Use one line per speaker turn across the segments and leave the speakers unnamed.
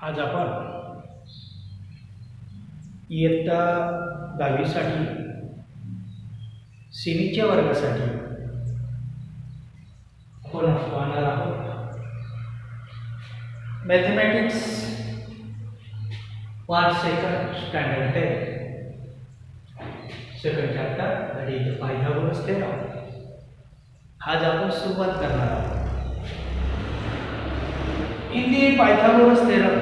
आज आपण इयत्ता 10वी साठी सेमीच्या वर्गासाठी आपण पाहणार आहोत mathematics part second standard 10 second chapter that is Pythagoras theorem. आज आपण सुरुवात करणार आहोत। In the Pythagoras theorem,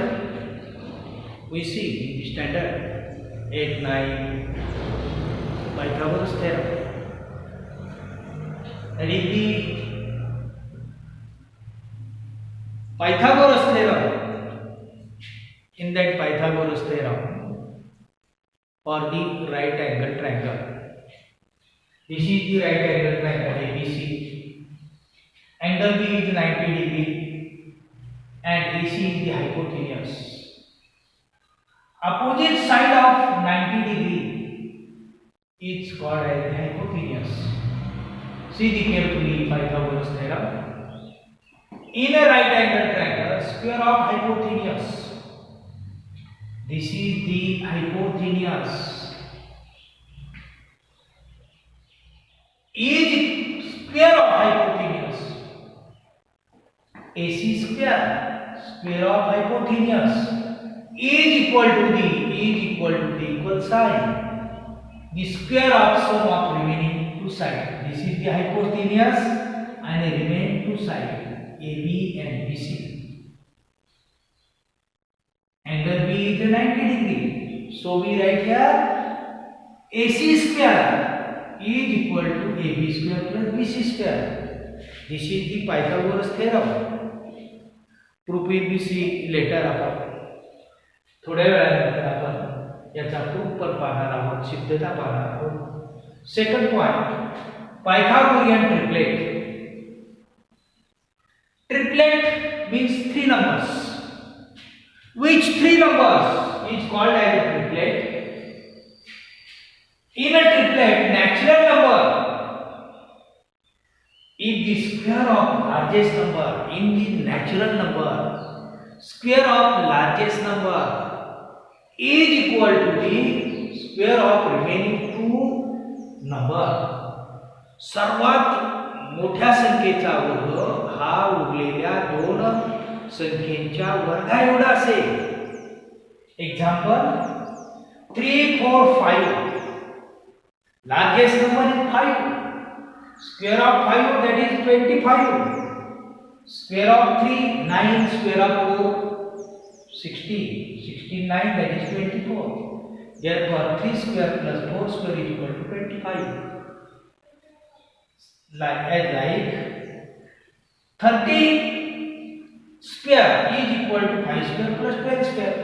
we see in the standard 8, 9 Pythagoras theorem, and in the Pythagoras theorem, in that Pythagoras theorem, for the right angle triangle, this is the right angle triangle ABC, angle B is 90 degree. And AC is the hypotenuse. Opposite side of 90 degree is called as the hypotenuse. See the carefully Pythagoras theorem. In a right angle triangle, square of hypotenuse. This is the hypotenuse. Is square of hypotenuse. AC square. Square of hypotenuse is equal to the equal sign, the square of sum of remaining two sides. This is the hypotenuse and the remaining two sides AB and BC. Angle B is 90 degree, so we write here AC square is equal to AB square plus BC square. This is the Pythagoras theorem. Proof will be see later. आपण थोड्या वेळानंतर आपण याचा proof पण पाहणार आहोत, सिद्धता पाहणार आहोत। Second point, Pythagorean triplet. Triplet means three numbers. Which three numbers is called as a triplet? In a triplet, natural number, if the square of largest number in the natural number, square of largest number is equal to the square of remaining two number, सर्वात मोठ्या संख्येचा वर्ग हा उरलेल्या दोन संख्येच्या वर्गा एवढा असेल। Example 3, 4, 5, largest number is 5, square of 5 that is 25, square of 3 9, square of 4 69 that is 24. Therefore 3 square plus 4 square is equal to 25. Like 30 square is equal to 5 square plus 12 square.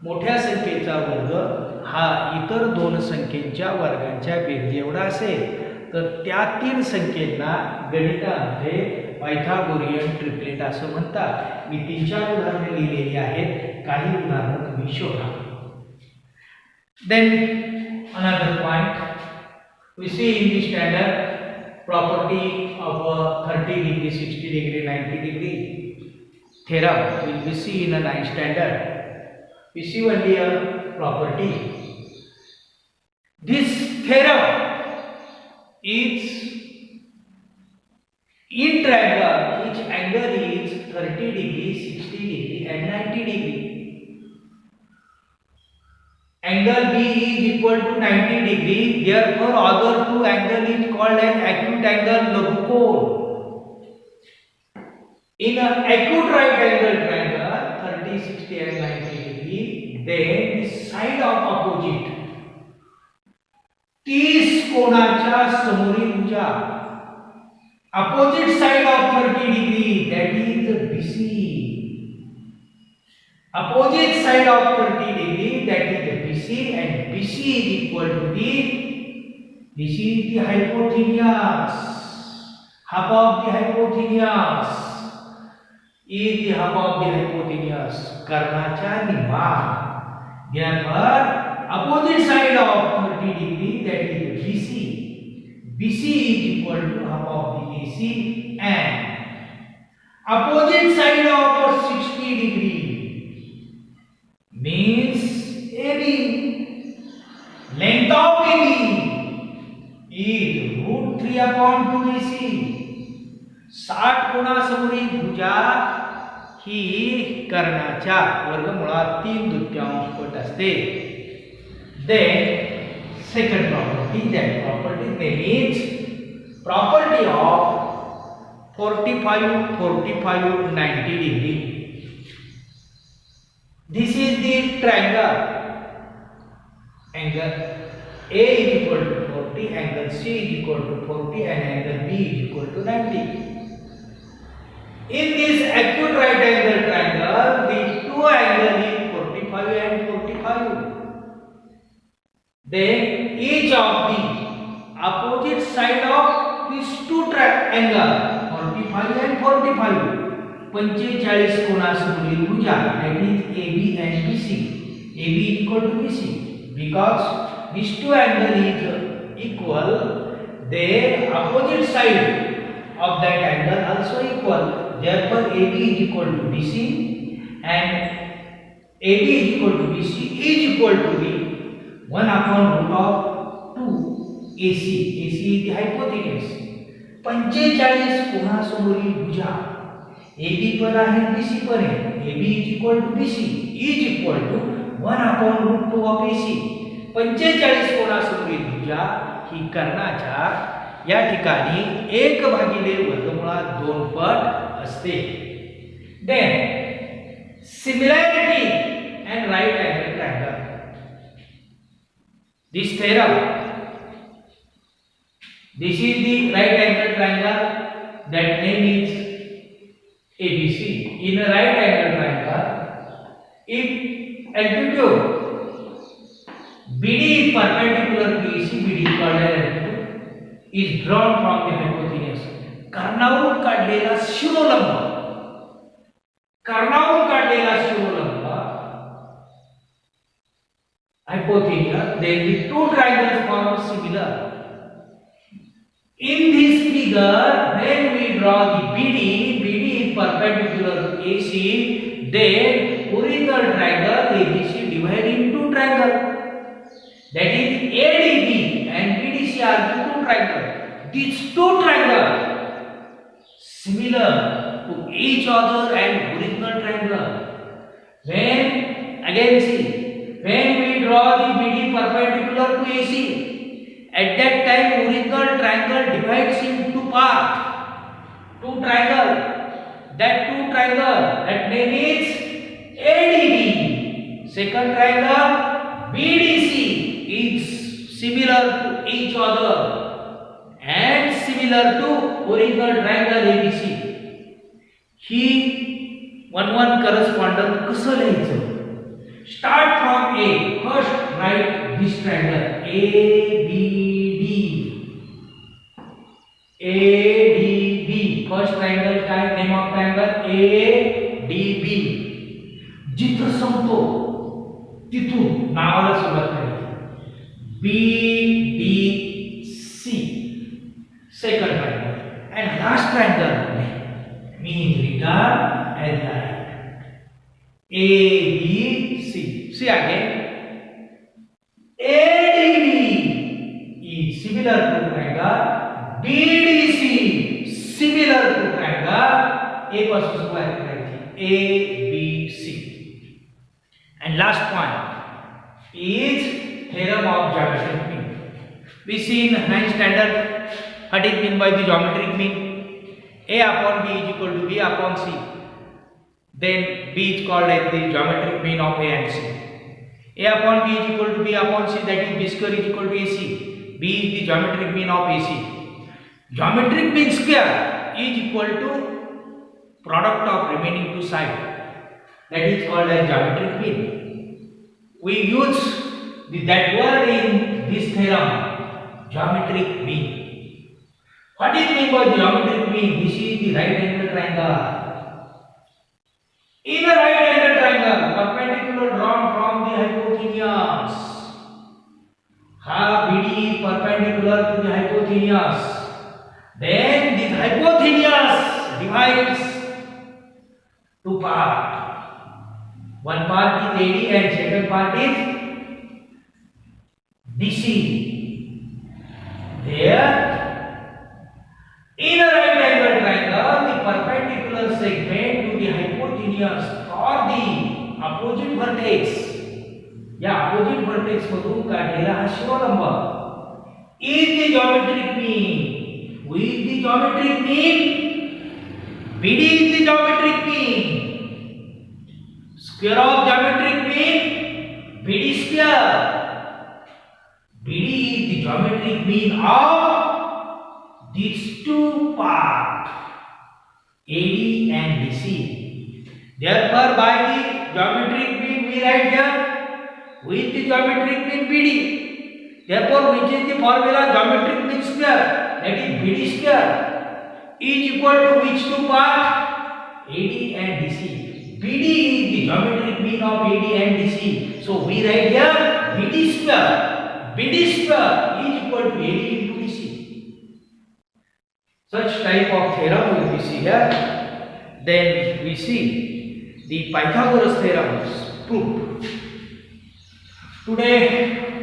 मोठ्या संख्येचा वर्ग हा इतर दोन संख्येच्या वर्गांच्या बेरजे एवढा असेल तर त्या तीन संख्येंना गणितामध्ये पायथागोरियन ट्रिपलेट असं म्हणतात। मी 3-4 उदाहरणे लिहिलेली आहेत, काही उदाहरणे तुम्ही शोधा। Then another point, we see in the standard property of 30 degree 60 degree 90 degree theorem will be see in a 9th standard. We see only a property. This theorem is in triangle, each angle is 30 degree, 60 degree and 90 degree. Angle B is equal to 90 degree, therefore other two angle is called as acute angle, लघुकोण। In an acute right angle triangle 30, 60 and 90 degree, then the side of opposite 30 कोणाच्या समोरील भुजा, opposite side of 30 degree that is BC, opposite side of 30 degree that is BC, and BC is equal to this is the hypotenuse, half of the hypotenuse is the half of the hypotenuse, कर्णाच्या निम्मा। Therefore opposite side of 30 degree that is BC, BC is equal to half of the AC, and opposite side of 60 degree means AB. Length of AB is √3 upon 2AC. 60 कोनासमोरील भुजा ही कर्णाच्या वर्गमुळात 3/2 पट असते. Then second property, that property name is property of 45 90 degree. This is the triangle. Angle A is equal to 40, angle C is equal to 40 and angle B is equal to 90. In this acute right angle triangle, the two angles is 45 and 45. Then each of the opposite side of these two triangle 45 and 45 45 कोनासमोरील भुजा, that is AB and BC. AB is equal to BC because these two angle is equal. Then opposite side of that angle also equal. Therefore AB is equal to BC and AB is equal to BC is equal to the 1 upon root of 2 AC. AC is the hypotenuse. 45 कोनासमोरील भुजा AB पर आहे BC पर आहे. AB is equal to BC is equal to 1 upon root 2 of AC. 45 कोनासमोरील भुजा ही कर्णाच्या या ठिकाणी 1 भागिले वर्गमुळात 2 पट असते. Then similarity and right angle triangle. This theorem, this is the right angle triangle, that name is ABC. In a right angle triangle, if altitude BD is perpendicular to AC, BD is called as altitude, is drawn from the hypotenuse. कर्णावरून काढलेला शिरोलंब, कर्णावरून काढलेला शिरोलंब hypotenuse, then the two triangles form similar. In this figure, when we draw the BD is perpendicular to AC, then original triangle ABC divided into triangle, that is ADB and BDC are the two triangles. These two triangles similar to each other and original triangle. When again see, when we draw the BD perpendicular to AC, at that time original triangle divides in two parts, two triangle. That two triangle, that name is ADB. Second triangle BDC is similar to each other and similar to original triangle ABC. He one correspondence कसं लिहायचं? Start from A. First write this triangle ABD. ADB. First triangle काय? Name of triangle ADB. जिथं संपतो तिथून नावाला सुरुवात करायची. BDC. Second triangle. And last triangle means regard as right. ABC. See again. ADB is similar to triangle. BDC similar to triangle. A पासून सुरुवात करायची. ABC. And last point is theorem of geometric mean. We see in 9th standard what is meant by the geometric mean. A upon B is equal to B upon C. Then B is called as the geometric mean of A and C. A upon B is equal to B upon C, that is B square is equal to AC. B is the geometric mean of AC. Geometric mean square is equal to product of remaining two sides. That is called as geometric mean. We use that word in this theorem, geometric mean. What is meant by geometric mean? This is the right angle triangle. In a right angle triangle, perpendicular drawn from the hypotenuse. BD perpendicular to the hypotenuse. Then this hypotenuse divides two parts. One part is AD and second part is DC. There, in a right angle triangle, the perpendicular segment to the hypotenuse or the opposite vertex, या opposite vertex मधून काढलेला हा शिरोलंब is the geometric mean. Who is the geometric mean? BD is the geometric mean. Square of geometric mean BD square. BD is the geometric mean of these two parts, AD and DC. Therefore, by the geometric mean we write here with the geometric mean BD. Therefore, which is the formula geometric mean square, that is BD square, is equal to which two parts? AD and DC. BD is the geometric mean of AD and DC. So we write here BD square. BD square is equal to AD into DC. Such type of theorem we see here. Then we see the Pythagoras theorem proved. Today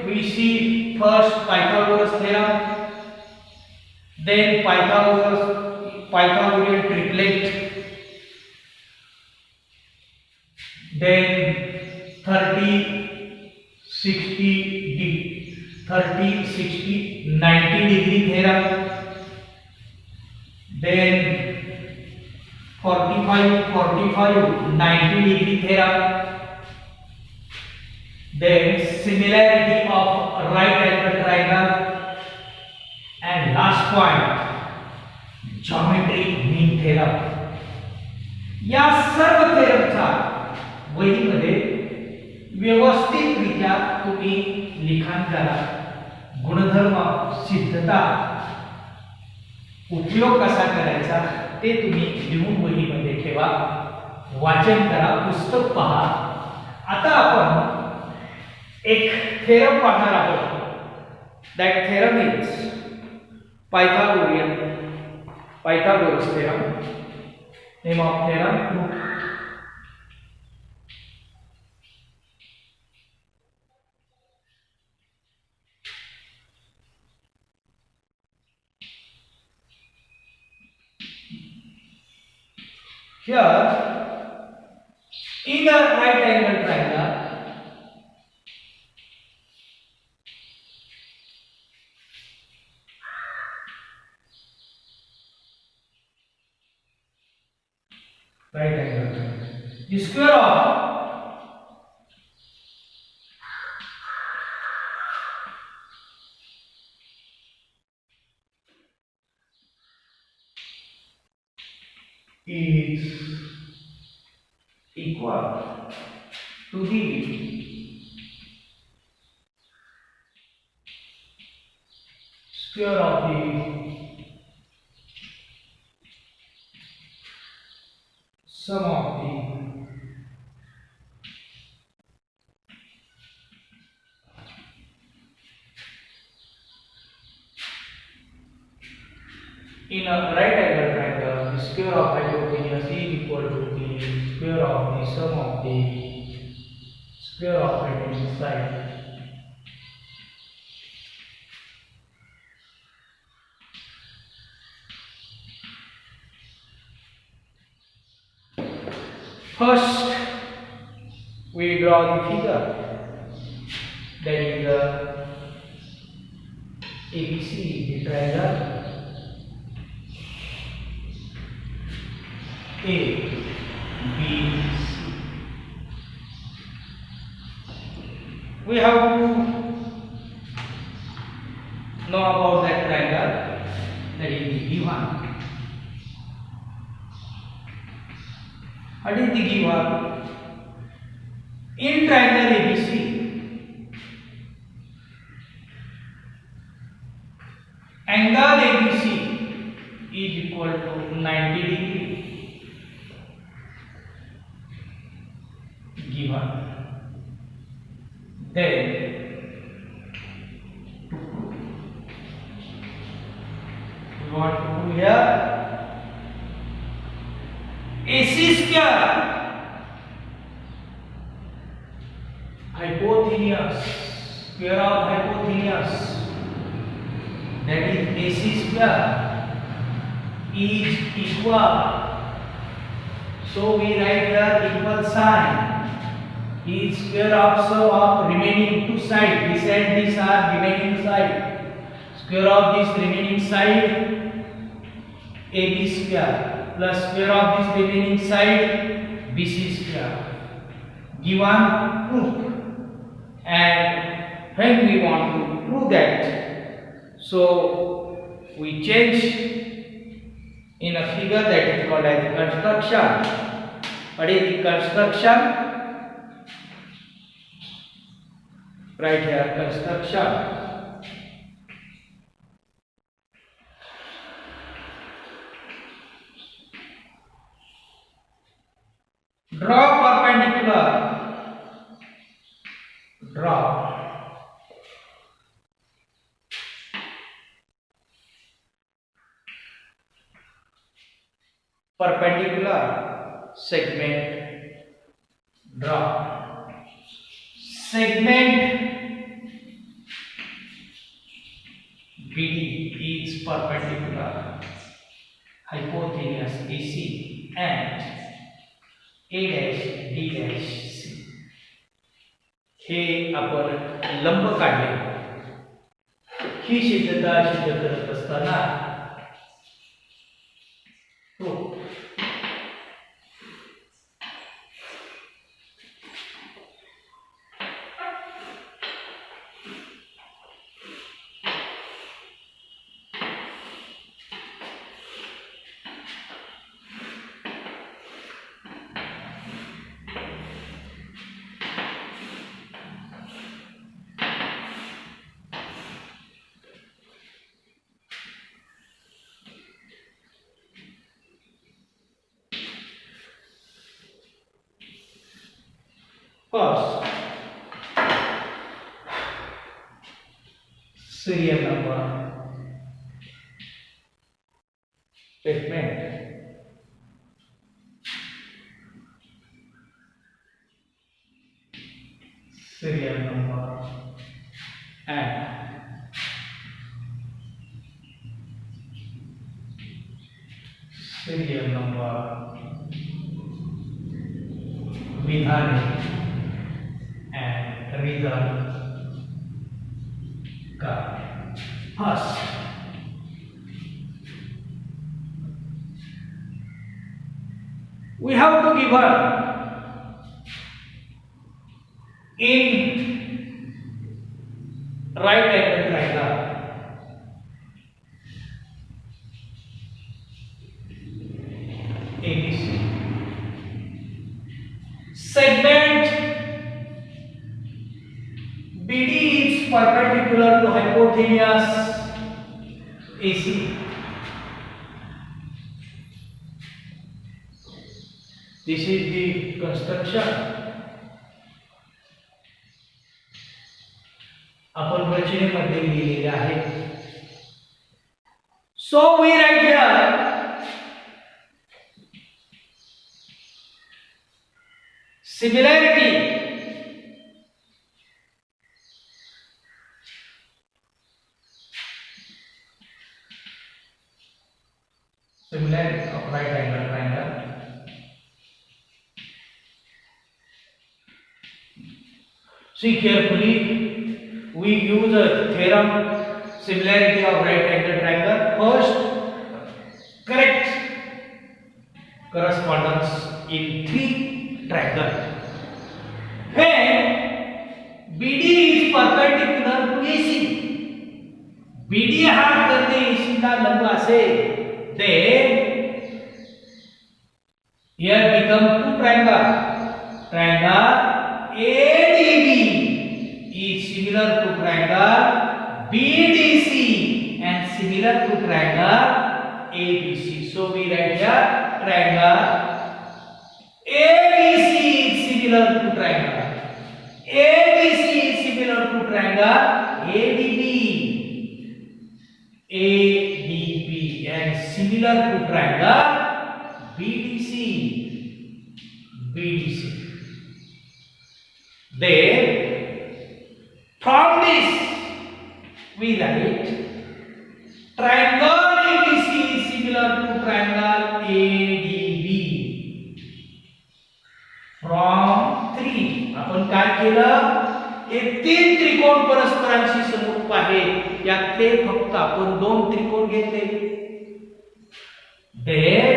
we see first Pythagoras theorem, then Pythagorean triplet, then 30, 60, 90 degree theorem, then 45, 90 degree theorem, then similarity of right angle triangle, and last point geometric mean theorem. या सर्व थेरमचा वहीमध्ये व्यवस्थितरित्या तुम्ही लिखाण करा. गुणधर्म, सिद्धता, उपयोग कसा करायचा ते तुम्ही लिहून वहीमध्ये ठेवा. वाचन करा, पुस्तक पहा. आता आपण एक थेरम पाहणार आहोत. That theorem is Pythagoras theorem. Name of theorem. Here, in a right angle triangle, the square of is equal to the square of the sum of the in a right angle triangle, the square of hypotenuse is equal to the square of the sum of the square of hypotenuse side. First, we draw the figure, that is the ABC, the triangle A, B, C. We have to know about that triangle, that is the given. What is the given? In triangle ABC, angle ABC is equal to 90 degree. Given. Then we want to do here AC square hypotenuse, square of hypotenuse, that is AC square, is equal. So we write here equal sign. Is square also of remaining two sides. This and this are remaining side. Square of this remaining side AB square plus square of this remaining side BC square. Given proof. And when we want to prove that, so we change in a figure that is called as construction. What is the construction? Right here, construction. Draw perpendicular. Draw. Perpendicular segment. Draw. Segment BD is perpendicular hypotenuse AC and A dash D dash C. हे आपण लंब काढले. ही सिद्धता सिद्ध करत असताना तो first serial number statement. Serial number and serial number विधान and result card. First, we have to give her in right angle triangle ABC. Segment BD is perpendicular to hypotenuse AC. This is the construction. आपण रचनेमध्ये लिहिलेले आहे. So we write here similarity of right angle triangle. See carefully, we use a theorem similarity of right angle triangle. First, correct correspondence in three triangles. When BD is perpendicular to AC, BD हा जर ते AC ला लंब असेल, then here become two triangle. Triangle ADB is similar to triangle BDC and similar to triangle ABC. So we write here triangle ABC is similar to triangle ABC is similar to triangle ADB and similar to triangle BDC. Then From this, we write triangle ABC is similar to triangle ADB. From 3, आपण काय केलं? हे 3 त्रिकोण परस्परांशी समरूप आहेत. यातले फक्त आपण 2 त्रिकोण घेतले. Then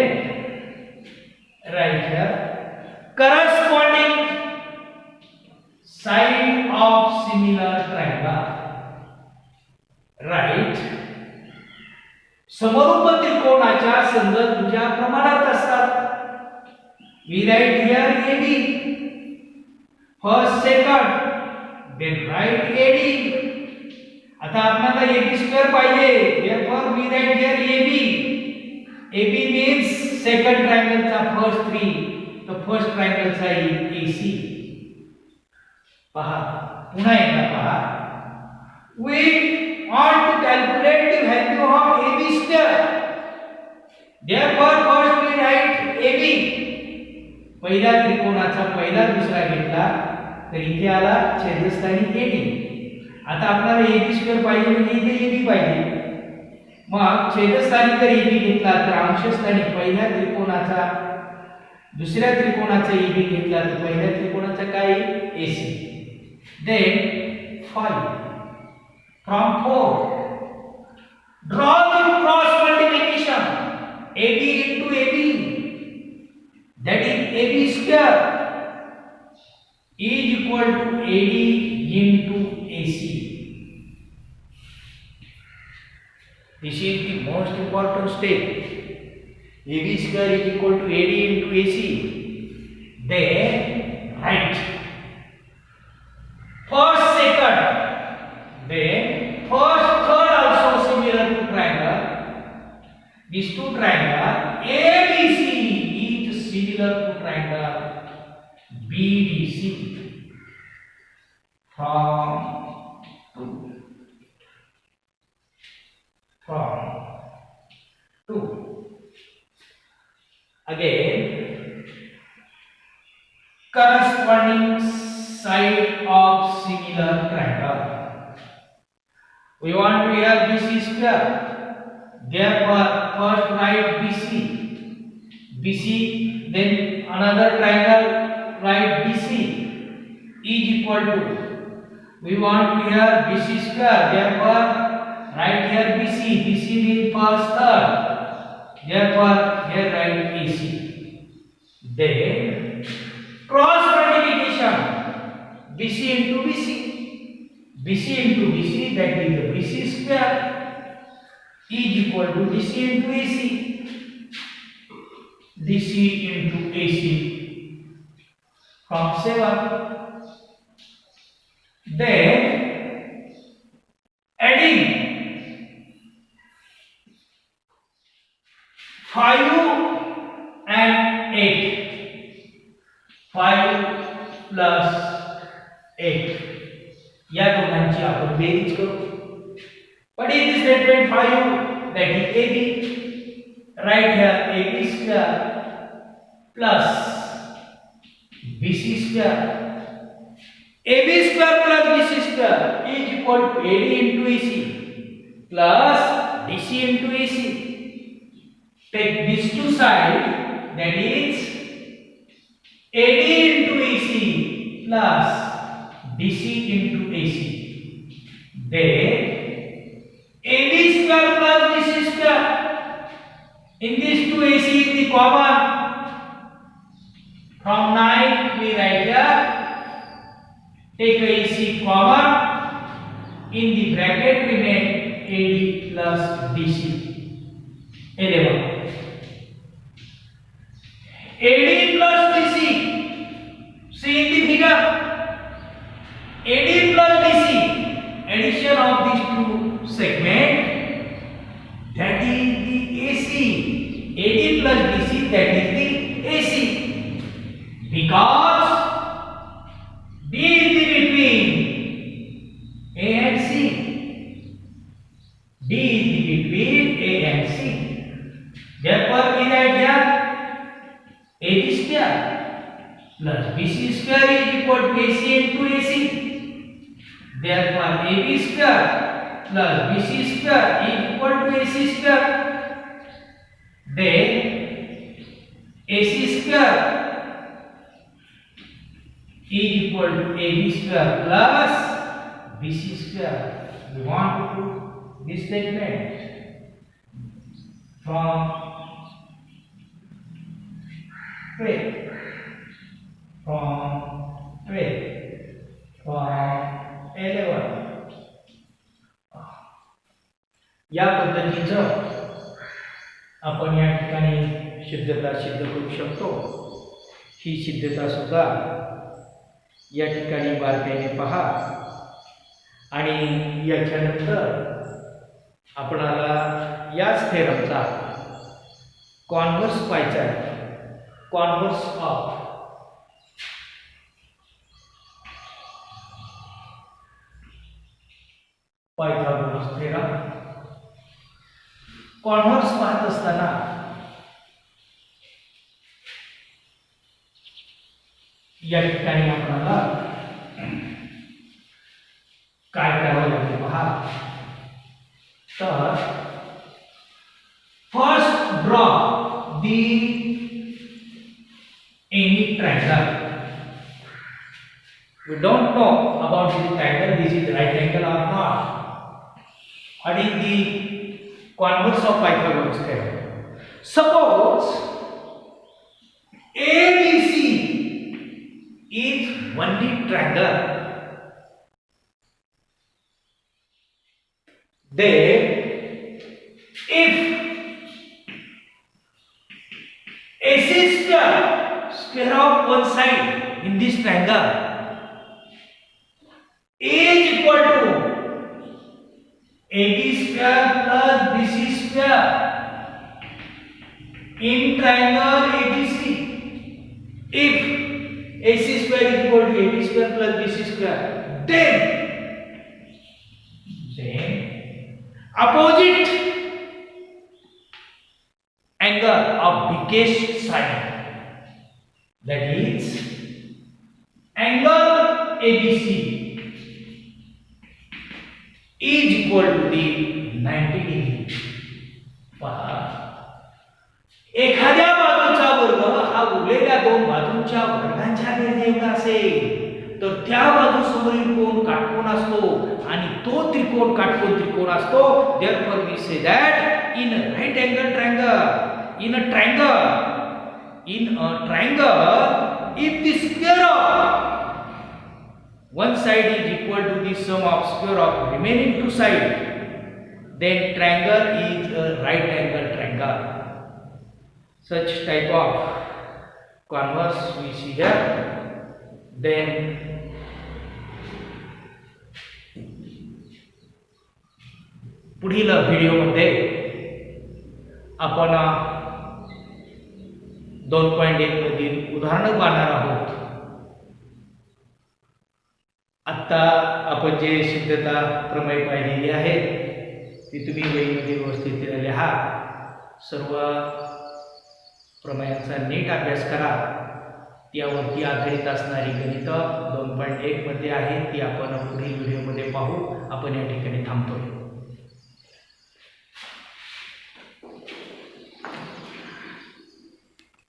right here corresponding side of similar triangle. Right. समरूप त्रिकोणाच्या संदर्भाच्या प्रमाणात असतात. We write here AB, first, second, then write AD. आता आपल्याला AB स्क्वेअर पाहिजे. Therefore we write here AB. AB means second triangle चा first 3. The first triangle चा AC. पहा, पुन्हा एकदा पहा. We want to calculate the value of AB square. Therefore first we write AB. पहिल्या त्रिकोणाचा पहिला दुसरा घेतला तर इथे आला छेदस्थानी AD. आता आपल्याला AB स्क्वेअर पाहिजे म्हणजे इथे AB पाहिजे. मग छेदस्थानी जर AB घेतला तर अंशस्थानी पहिल्या त्रिकोणाचा दुसऱ्या त्रिकोणाचा AB घेतला तर पहिल्या त्रिकोणाचा काय AC. Then 5 from 4 draw the cross multiplication AB into AB, that is AB square is equal to AD into AC. This is the most important step. AB square is equal to AD into AC. Then write first, second, then first, third also similar to triangle. These two triangles ABC is similar to triangle BDC. From 2 again corresponding side of similar triangle. We want to have BC square. Therefore first write BC, then another triangle write BC is equal to, we want to have BC square. Therefore write here BC means first, third. Therefore here write AC. Then cross multiplication BC into BC into BC, that is the BC square is equal to DC into AC from 7. Then adding 5 and 8, 5 plus 8, या दोघांची आपण berries करू. What is the statement 5? That is AB. Write here AB square plus BC square. AB square plus BC square is equal to AD into AC plus DC into AC. Take these two sides, that is AD into AC plus DC into AC. Then AB square plus BC square. In these two AC is the common. From 9 we write here. Take AC common. In the bracket remain AD plus DC. 11. AD plus DC. See in the figure. AD plus DC. Addition of these two segments, that is the AC. AD plus DC, that is the AC. Because D is the between A and C. D is the between A and C. Therefore, we write here AD square plus BC square is equal to AC into AC. Therefore, AB square plus BC square is equal to AC square. Then AC square is equal to AB square plus BC square. We want to prove this statement from from 11. या पद्धतीचं आपण या ठिकाणी सिद्धता सिद्ध करू शकतो. ही सिद्धता सुद्धा या ठिकाणी बारकाईने पहा आणि याच्यानंतर आपणाला याच थेरमचा कॉन्व्हर्स पाहायचा आहे. Converse of Pythagoras theorem. Converse पाहत असताना या ठिकाणी आपल्याला काय करावं लागेल पहा. तर first draw the any triangle. We don't know about this triangle, this is right angle or not. What is the converse of Pythagoras theorem? Suppose ABC is only triangle, then if AC square of one side in this triangle is equal to AB square plus BC square in triangle ABC. If AC square is equal to AB square plus BC square, then opposite angle of biggest side, that is angle ABC, is equal to the 90 degree. पहा, एखाद्या बाजूचा वर्ग हा उरलेल्या दोन बाजूंच्या वर्गांच्या बेरजेएवढा असेल तर त्या बाजू समोरील कोन काटकोन असतो आणि तो त्रिकोण काटकोन त्रिकोण असतो. therefore we say that in a right angle triangle, in a triangle if the square of one side is equal to the sum of square of remaining two sides, then triangle is a right angle triangle. Such type of converse we see here. Then पुढील व्हिडिओमध्ये आपण 2.1 मधील उदाहरण पाहणार आहोत. आता आपण जे सिद्धता प्रमेय पाहिलेली आहे ती तुम्ही वहीमध्ये व्यवस्थित लिहा. सर्व प्रमेयांचा नीट अभ्यास करा. त्यावरती आधारित असणारी गणित 2.1 मध्ये आहे ती आपण पुढील व्हिडिओमध्ये पाहू. आपण या ठिकाणी थांबतोय.